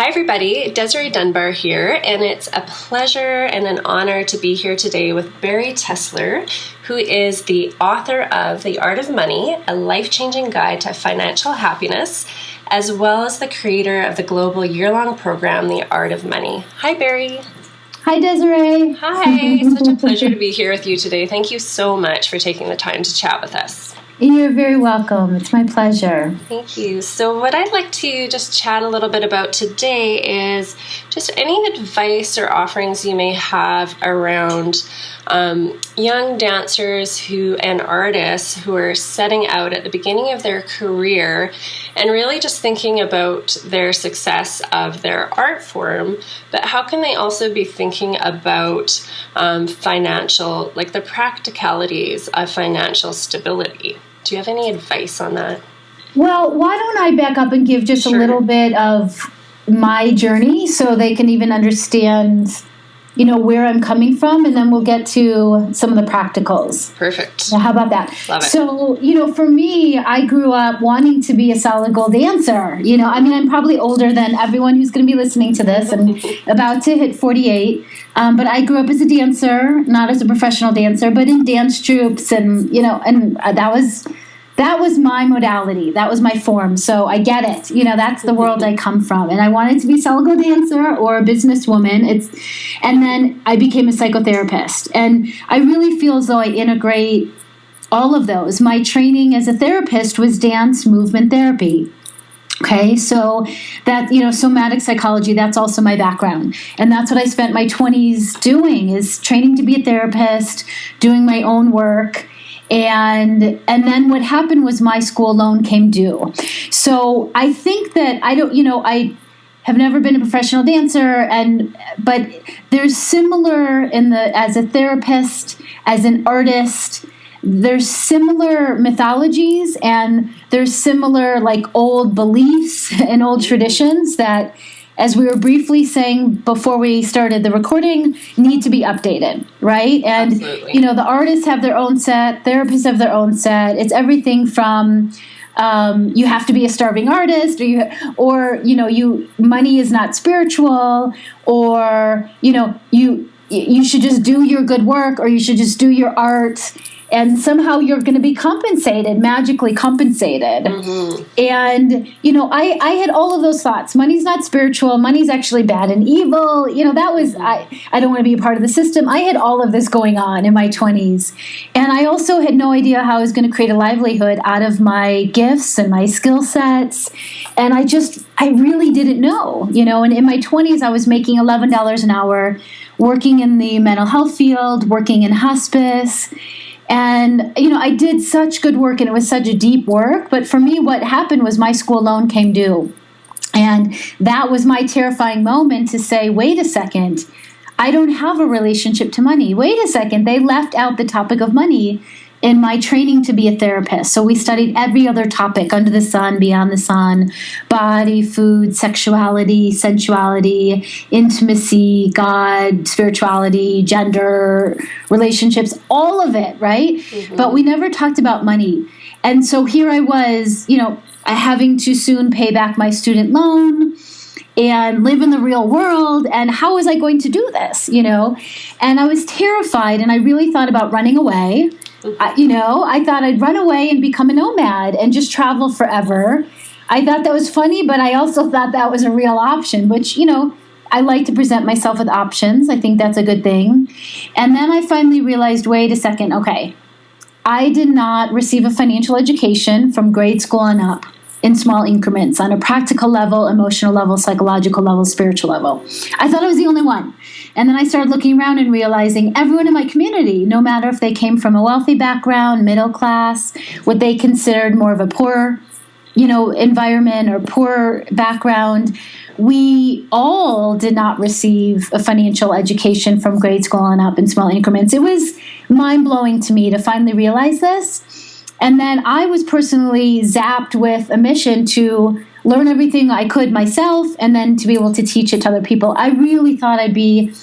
Hi, everybody. Desirée Dunbar here, and it's a pleasure and an honor to be here today with Bari Tessler, who is the author of The Art of Money, a life-changing guide to financial happiness, as well as the creator of the global year-long program, The Art of Money. Hi, Bari. Hi, Desiree. Hi. It's such a pleasure to be here with you today. Thank you so much for taking the time to chat with us. You're very welcome. It's my pleasure. Thank you. So what I'd like to just chat a little bit about today is just any advice or offerings you may have around young dancers and artists who are setting out at the beginning of their career and really just thinking about their success of their art form, but how can they also be thinking about financial, like the practicalities of financial stability? Do you have any advice on that? Well, why don't I back up and give just a little bit of my journey so they can even understand, where I'm coming from, and then we'll get to some of the practicals. Perfect. So how about that? Love it. So, for me, I grew up wanting to be a solid gold dancer. I'm probably older than everyone who's going to be listening to this and about to hit 48. But I grew up as a dancer, not as a professional dancer, but in dance troupes, and that was my modality. That was my form. So I get it. That's the world I come from. And I wanted to be a solid gold dancer or a businesswoman. And then I became a psychotherapist. And I really feel as though I integrate all of those. My training as a therapist was dance movement therapy. Okay, so that, somatic psychology, that's also my background. And that's what I spent my 20s doing, is training to be a therapist, doing my own work. And then what happened was my school loan came due. So I think that I have never been a professional dancer, but there's similar as a therapist, as an artist, there's similar mythologies and there's similar old beliefs and old traditions that, as we were briefly saying before we started the recording, need to be updated, right? And, Absolutely. The artists have their own set, therapists have their own set. It's everything from you have to be a starving artist, or money is not spiritual, or, you should just do your good work, or you should just do your art, and somehow you're going to be compensated, magically compensated. Mm-hmm. And, I had all of those thoughts. Money's not spiritual. Money's actually bad and evil. That was, I don't want to be a part of the system. I had all of this going on in my 20s. And I also had no idea how I was going to create a livelihood out of my gifts and my skill sets. And I really didn't know, and in my 20s, I was making $11 an hour, working in the mental health field, working in hospice. And, I did such good work, and it was such a deep work. But for me, what happened was my school loan came due. And that was my terrifying moment to say, wait a second, I don't have a relationship to money. Wait a second, they left out the topic of money in my training to be a therapist. So we studied every other topic under the sun, beyond the sun: body, food, sexuality, sensuality, intimacy, God, spirituality, gender, relationships, all of it, right? Mm-hmm. But we never talked about money. And so here I was, having to soon pay back my student loan and live in the real world. And how was I going to do this, And I was terrified, and I really thought about running away. I thought I'd run away and become a nomad and just travel forever. I thought that was funny, but I also thought that was a real option, which, I like to present myself with options. I think that's a good thing. And then I finally realized, wait a second, okay, I did not receive a financial education from grade school on up in small increments on a practical level, emotional level, psychological level, spiritual level. I thought I was the only one. And then I started looking around and realizing everyone in my community, no matter if they came from a wealthy background, middle class, what they considered more of a poor, environment or poor background, we all did not receive a financial education from grade school on up in small increments. It was mind-blowing to me to finally realize this. And then I was personally zapped with a mission to learn everything I could myself and then to be able to teach it to other people. I really thought I'd be,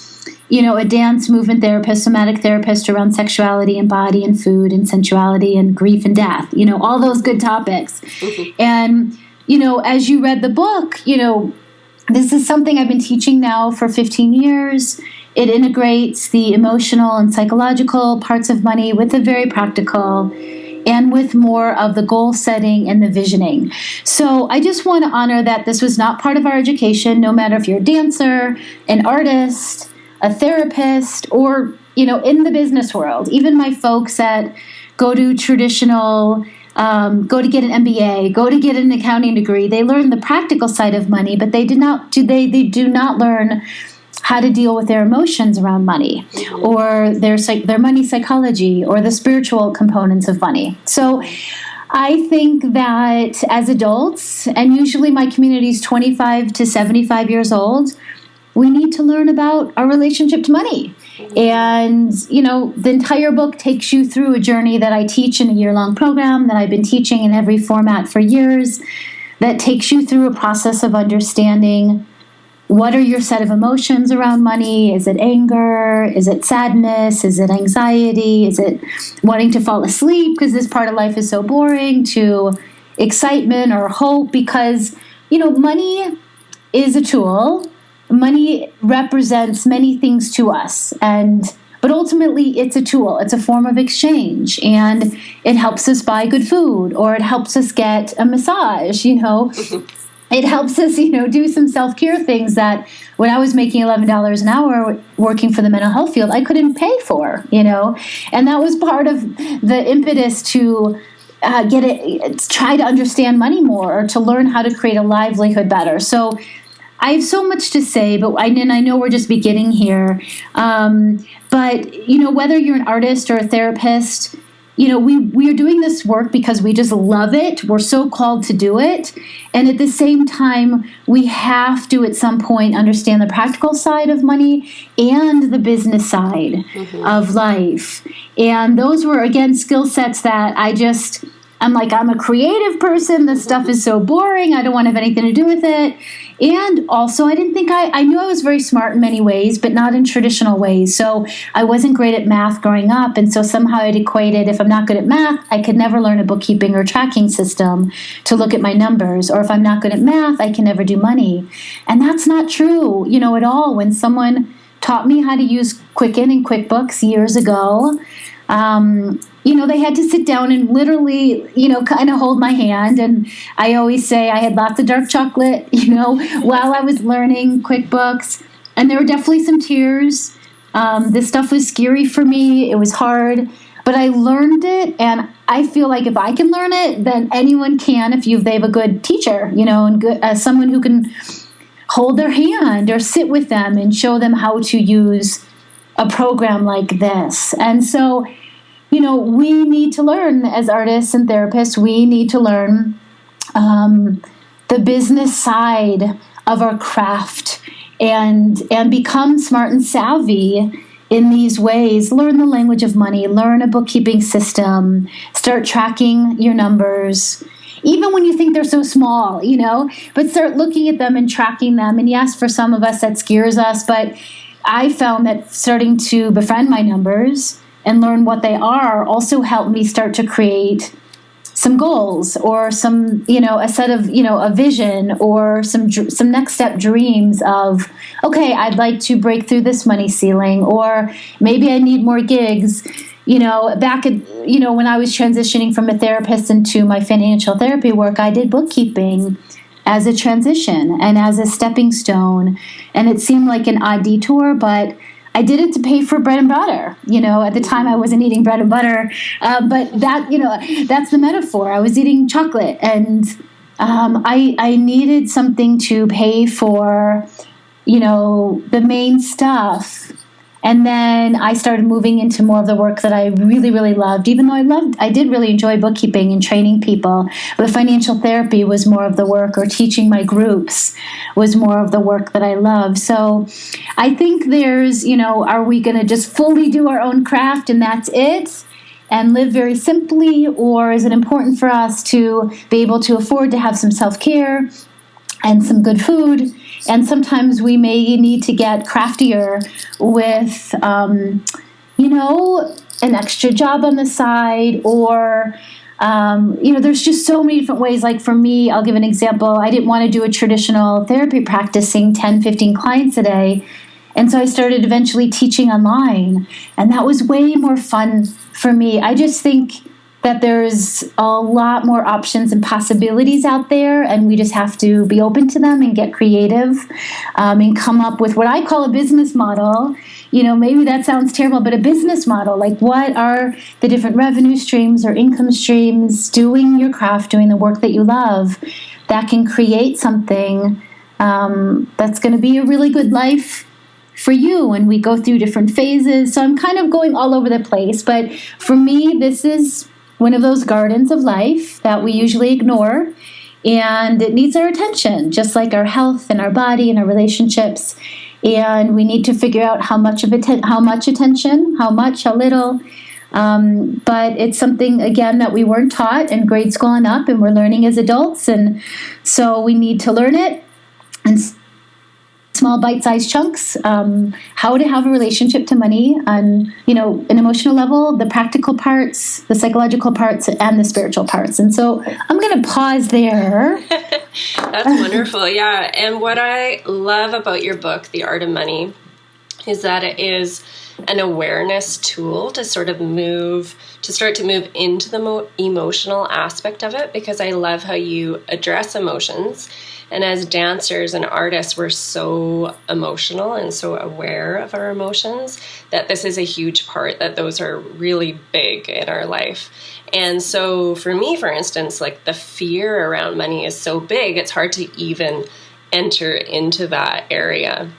a dance movement therapist, somatic therapist around sexuality and body and food and sensuality and grief and death, all those good topics. Mm-hmm. And, as you read the book, This is something I've been teaching now for 15 years. It integrates the emotional and psychological parts of money with the very practical and with more of the goal setting and the visioning. So I just want to honor that this was not part of our education, no matter if you're a dancer, an artist, a therapist, or, in the business world. Even my folks that go to traditional, go to get an MBA, go to get an accounting degree, they learn the practical side of money, but they do not learn how to deal with their emotions around money, or their money psychology, or the spiritual components of money. So I think that as adults, and usually my community is 25 to 75 years old, we need to learn about our relationship to money. And, the entire book takes you through a journey that I teach in a year-long program that I've been teaching in every format for years, that takes you through a process of understanding what are your set of emotions around money. Is it anger? Is it sadness? Is it anxiety? Is it wanting to fall asleep because this part of life is so boring, to excitement or hope? Because, money is a tool. Money represents many things to us, but ultimately it's a tool. It's a form of exchange, and it helps us buy good food, or it helps us get a massage, It helps us, do some self-care things that when I was making $11 an hour working for the mental health field, I couldn't pay for, And that was part of the impetus to try to understand money more, or to learn how to create a livelihood better. So I have so much to say, but I know we're just beginning here. But, whether you're an artist or a therapist, we are doing this work because we just love it. We're so called to do it. And at the same time, we have to, at some point, understand the practical side of money and the business side of life. And those were, again, skill sets that I'm a creative person. This stuff is so boring. I don't want to have anything to do with it. And also, I knew I was very smart in many ways, but not in traditional ways. So I wasn't great at math growing up. And so somehow I'd equated, if I'm not good at math, I could never learn a bookkeeping or tracking system to look at my numbers. Or if I'm not good at math, I can never do money. And that's not true, at all. When someone taught me how to use Quicken and QuickBooks years ago, they had to sit down and literally, kind of hold my hand. And I always say I had lots of dark chocolate, while I was learning QuickBooks. And there were definitely some tears. This stuff was scary for me. It was hard. But I learned it. And I feel like if I can learn it, then anyone can if they have a good teacher, and good, someone who can hold their hand or sit with them and show them how to use a program like this. And so, we need to learn as artists and therapists, we need to learn the business side of our craft and become smart and savvy in these ways. Learn the language of money, learn a bookkeeping system, start tracking your numbers, even when you think they're so small, but start looking at them and tracking them. And yes, for some of us that scares us, but I found that starting to befriend my numbers and learn what they are also helped me start to create some goals, or some, a set of, a vision, or some next step dreams of, okay, I'd like to break through this money ceiling, or maybe I need more gigs. Back at, when I was transitioning from a therapist into my financial therapy work, I did bookkeeping as a transition and as a stepping stone. And it seemed like an odd detour, but I did it to pay for bread and butter. At the time I wasn't eating bread and butter, but that, that's the metaphor. I was eating chocolate, and I needed something to pay for, the main stuff. And then I started moving into more of the work that I really, really loved, even though I did really enjoy bookkeeping and training people. But financial therapy was more of the work, or teaching my groups was more of the work that I love. So I think there's, are we going to just fully do our own craft and that's it, and live very simply? Or is it important for us to be able to afford to have some self-care and some good food? And sometimes we may need to get craftier with, an extra job on the side, or There's just so many different ways. Like for me, I'll give an example. I didn't want to do a traditional therapy practice, seeing 10, 15 clients a day. And so I started eventually teaching online. And that was way more fun for me. I just think that there's a lot more options and possibilities out there, and we just have to be open to them and get creative, and come up with what I call a business model. Maybe that sounds terrible, but a business model, like what are the different revenue streams or income streams, doing your craft, doing the work that you love, that can create something that's going to be a really good life for you. And we go through different phases. So I'm kind of going all over the place. But for me, this is one of those gardens of life that we usually ignore. And it needs our attention, just like our health and our body and our relationships. And we need to figure out how much attention, how little. But it's something, again, that we weren't taught in grade school and up, and we're learning as adults. And so we need to learn it in small bite-sized chunks, how to have a relationship to money on, an emotional level, the practical parts, the psychological parts, and the spiritual parts. And so I'm going to pause there. That's wonderful. Yeah. And what I love about your book, The Art of Money, is that it is an awareness tool to start to move into the emotional aspect of it, because I love how you address emotions. And as dancers and artists, we're so emotional and so aware of our emotions that this is a huge part, that those are really big in our life. And so for me, for instance, like the fear around money is so big, it's hard to even enter into that area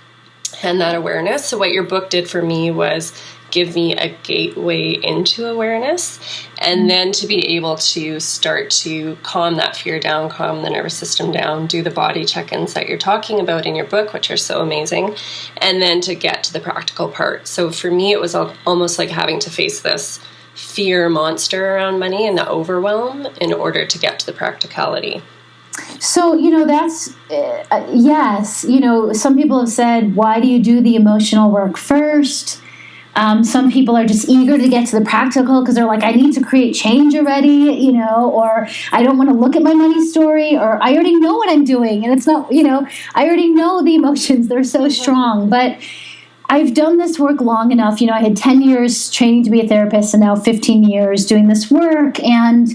and that awareness. So what your book did for me was give me a gateway into awareness, and then to be able to start to calm that fear down, calm the nervous system down, do the body check-ins that you're talking about in your book, which are so amazing, and then to get to the practical part. So for me, it was almost like having to face this fear monster around money and the overwhelm in order to get to the practicality. So, that's, yes, some people have said, why do you do the emotional work first? Some people are just eager to get to the practical because they're like, I need to create change already, or I don't want to look at my money story, or I already know what I'm doing. And it's not, I already know the emotions. They're so strong. But I've done this work long enough. I had 10 years training to be a therapist, and now 15 years doing this work. And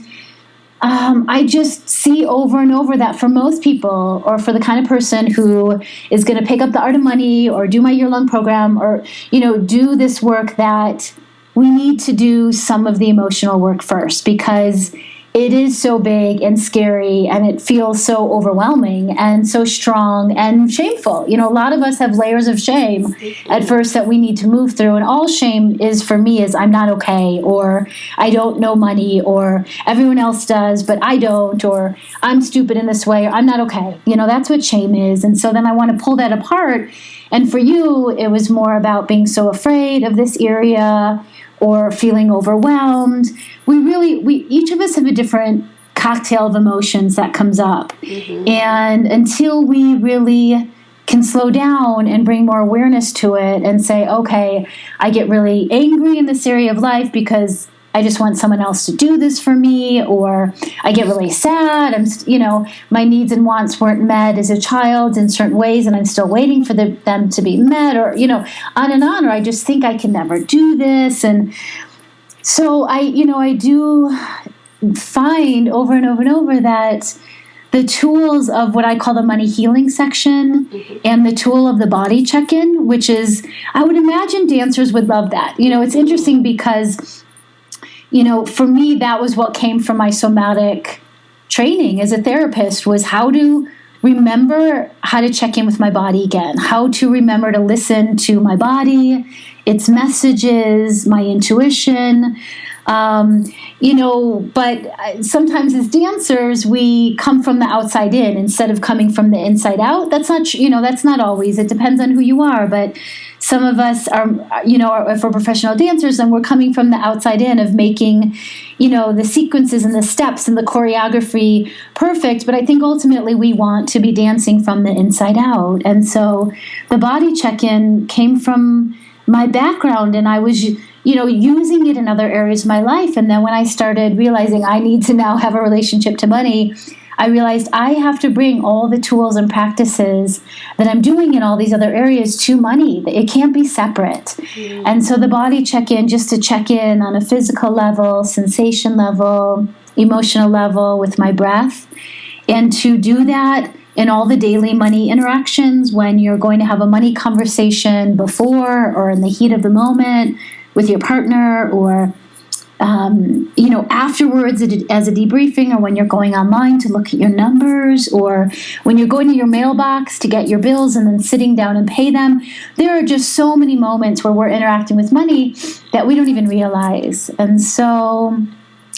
I just see over and over that for most people, or for the kind of person who is going to pick up The Art of Money or do my year-long program, or, do this work, that we need to do some of the emotional work first, because it is so big and scary, and it feels so overwhelming and so strong and shameful. A lot of us have layers of shame at first that we need to move through. And all shame is, for me, is I'm not okay, or I don't know money, or everyone else does, but I don't, or I'm stupid in this way, or I'm not okay. That's what shame is. And so then I want to pull that apart. And for you, it was more about being so afraid of this area, or feeling overwhelmed. We each of us have a different cocktail of emotions that comes up. Mm-hmm. And until we really can slow down and bring more awareness to it and say, okay, I get really angry in this area of life because I just want someone else to do this for me, or I get really sad. My needs and wants weren't met as a child in certain ways, and I'm still waiting for them to be met, or, on and on, or I just think I can never do this. And so I do find over and over and over that the tools of what I call the money healing section, mm-hmm. and the tool of the body check-in, which is, I would imagine dancers would love that. It's interesting because for me, that was what came from my somatic training as a therapist, was how to remember how to check in with my body again, how to remember to listen to my body, its messages, my intuition. But sometimes as dancers, we come from the outside in instead of coming from the inside out. That's not always. It depends on who you are. But some of us are, if we're professional dancers, then we're coming from the outside in of making, the sequences and the steps and the choreography perfect. But I think ultimately we want to be dancing from the inside out. And so the body check-in came from my background, and I was using it in other areas of my life. And then when I started realizing I need to now have a relationship to money, I realized I have to bring all the tools and practices that I'm doing in all these other areas to money. It can't be separate. Mm-hmm. And so the body check-in, just to check in on a physical level, sensation level, emotional level with my breath, and to do that in all the daily money interactions when you're going to have a money conversation before or in the heat of the moment with your partner, or afterwards as a debriefing, or when you're going online to look at your numbers, or when you're going to your mailbox to get your bills and then sitting down and pay them. There are just so many moments where we're interacting with money that we don't even realize. And so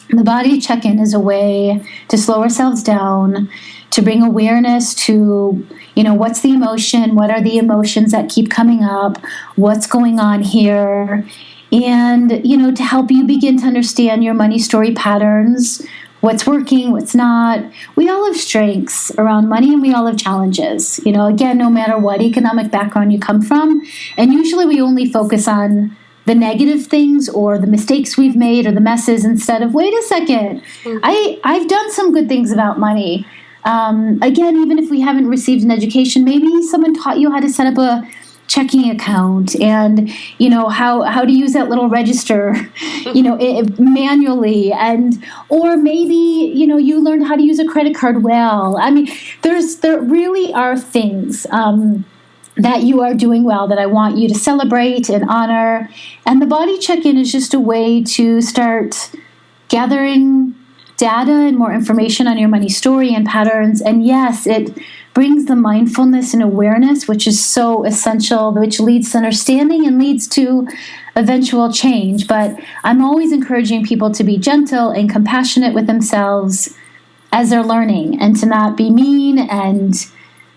the body check-in is a way to slow ourselves down, to bring awareness to, what's the emotion, what are the emotions that keep coming up, what's going on here, and, to help you begin to understand your money story patterns, what's working, what's not. We all have strengths around money, and we all have challenges, again, no matter what economic background you come from. And usually we only focus on the negative things or the mistakes we've made or the messes, instead of, wait a second, I've done some good things about money. Again, even if we haven't received an education, maybe someone taught you how to set up a checking account, and how to use that little register manually, or maybe you learned how to use a credit card well. I mean, there really are things that you are doing well that I want you to celebrate and honor. And the body check-in is just a way to start gathering data and more information on your money story and patterns. And yes, it brings the mindfulness and awareness, which is so essential, which leads to understanding and leads to eventual change. But I'm always encouraging people to be gentle and compassionate with themselves as they're learning, and to not be mean and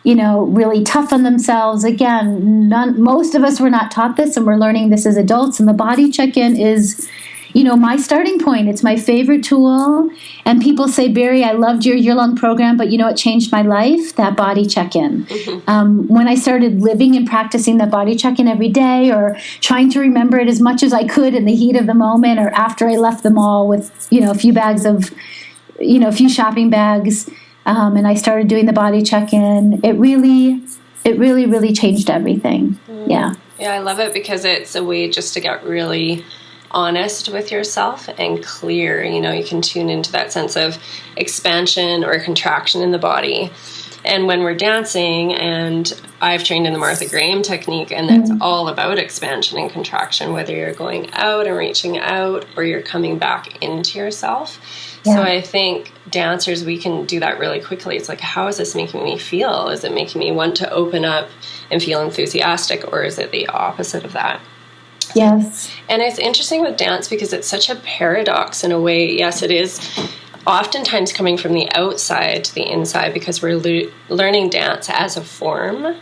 really tough on themselves. Again, most of us were not taught this, and we're learning this as adults. And the body check-in is my starting point. It's my favorite tool. And people say, Bari, I loved your year-long program, but it changed my life, that body check-in. Mm-hmm. When I started living and practicing that body check-in every day, or trying to remember it as much as I could in the heat of the moment, or after I left the mall with, a few bags of, a few shopping bags, and I started doing the body check-in, it really, really changed everything. Mm-hmm. Yeah. Yeah, I love it because it's a way just to get really honest with yourself and clear. You can tune into that sense of expansion or contraction in the body. And when we're dancing, and I've trained in the Martha Graham technique, and it's all about expansion and contraction, whether you're going out and reaching out or you're coming back into yourself. Yeah. So I think dancers, we can do that really quickly. It's like, how is this making me feel? Is it making me want to open up and feel enthusiastic, or is it the opposite of that? Yes. And it's interesting with dance because it's such a paradox in a way. Yes, it is oftentimes coming from the outside to the inside, because we're learning dance as a form.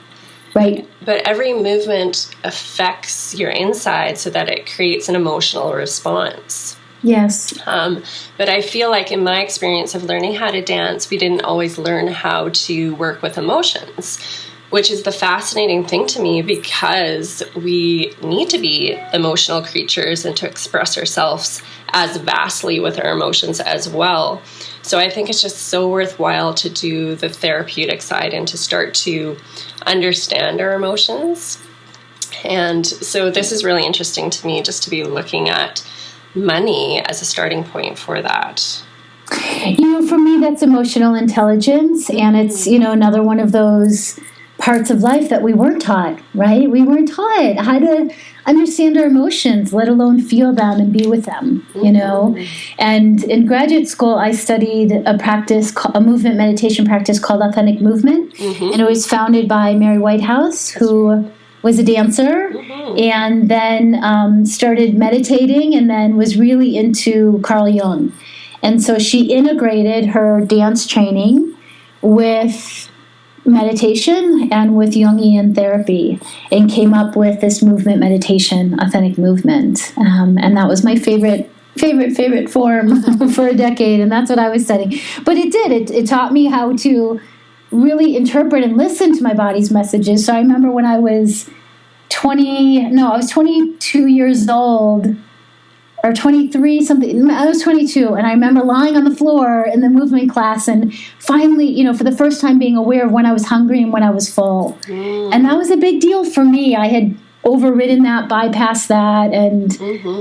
Right. But every movement affects your inside so that it creates an emotional response. Yes. But I feel like in my experience of learning how to dance, we didn't always learn how to work with emotions, which is the fascinating thing to me, because we need to be emotional creatures and to express ourselves as vastly with our emotions as well. So I think it's just so worthwhile to do the therapeutic side and to start to understand our emotions. And so this is really interesting to me, just to be looking at money as a starting point for that. For me, that's emotional intelligence. And it's, another one of those parts of life that we weren't taught, right? We weren't taught how to understand our emotions, let alone feel them and be with them, And in graduate school, I studied a movement meditation practice called authentic movement. Mm-hmm. And it was founded by Mary Whitehouse, who was a dancer, and then started meditating, and then was really into Carl Jung. And so she integrated her dance training with meditation and with Jungian therapy, and came up with this movement meditation, authentic movement. And that was my favorite form for a decade, and that's what I was studying. But it taught me how to really interpret and listen to my body's messages. So I remember when I was 22 years old, or 23 something. I was 22, and I remember lying on the floor in the movement class and finally, for the first time being aware of when I was hungry and when I was full. And that was a big deal for me. I had overridden that, bypassed that, and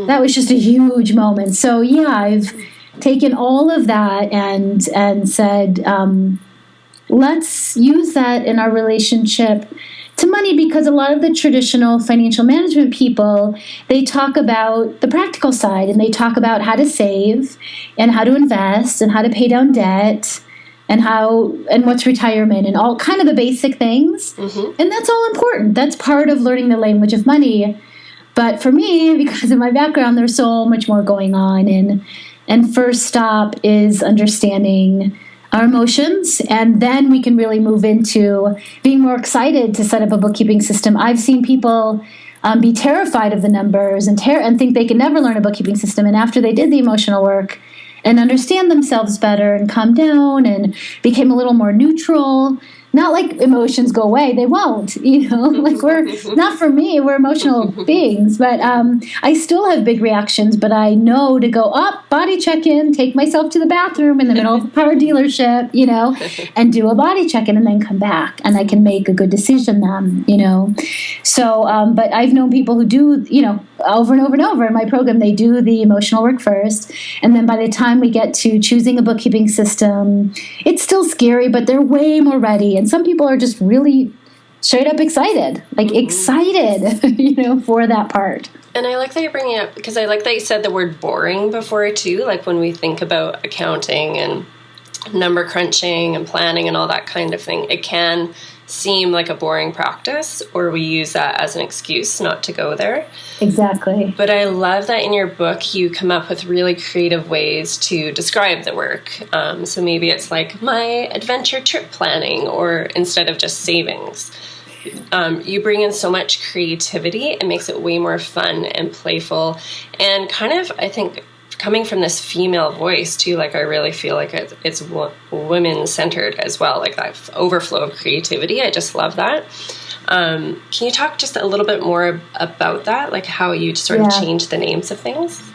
that was just a huge moment. So yeah, I've taken all of that and said, let's use that in our relationship to money, because a lot of the traditional financial management people, they talk about the practical side, and they talk about how to save and how to invest and how to pay down debt and what's retirement and all kind of the basic things. And that's all important. That's part of learning the language of money. But for me, because of my background, there's so much more going on. And first stop is understanding our emotions, and then we can really move into being more excited to set up a bookkeeping system. I've seen people be terrified of the numbers and think they can never learn a bookkeeping system. And after they did the emotional work and understand themselves better and calm down and became a little more neutral, not like emotions go away, they won't, like we're not, for me, we're emotional beings, but I still have big reactions, but I know to go up, body check-in, take myself to the bathroom in the middle of a car dealership, and do a body check-in and then come back, and I can make a good decision then, So, but I've known people who do, over and over and over in my program, they do the emotional work first, and then by the time we get to choosing a bookkeeping system, it's still scary, but they're way more ready. And some people are just really straight up excited, for that part. And I like that you're bringing it up, because I like that you said the word boring before too. Like when we think about accounting and number crunching and planning and all that kind of thing, it can seem like a boring practice, or we use that as an excuse not to go there. Exactly. But I love that in your book you come up with really creative ways to describe the work. So maybe it's like my adventure trip planning, or instead of just savings. You bring in so much creativity. It makes it way more fun and playful, and kind of, I think, coming from this female voice too, like I really feel like it's women-centered as well, like that overflow of creativity. I just love that. Can you talk just a little bit more about that, like how you sort of change the names of things?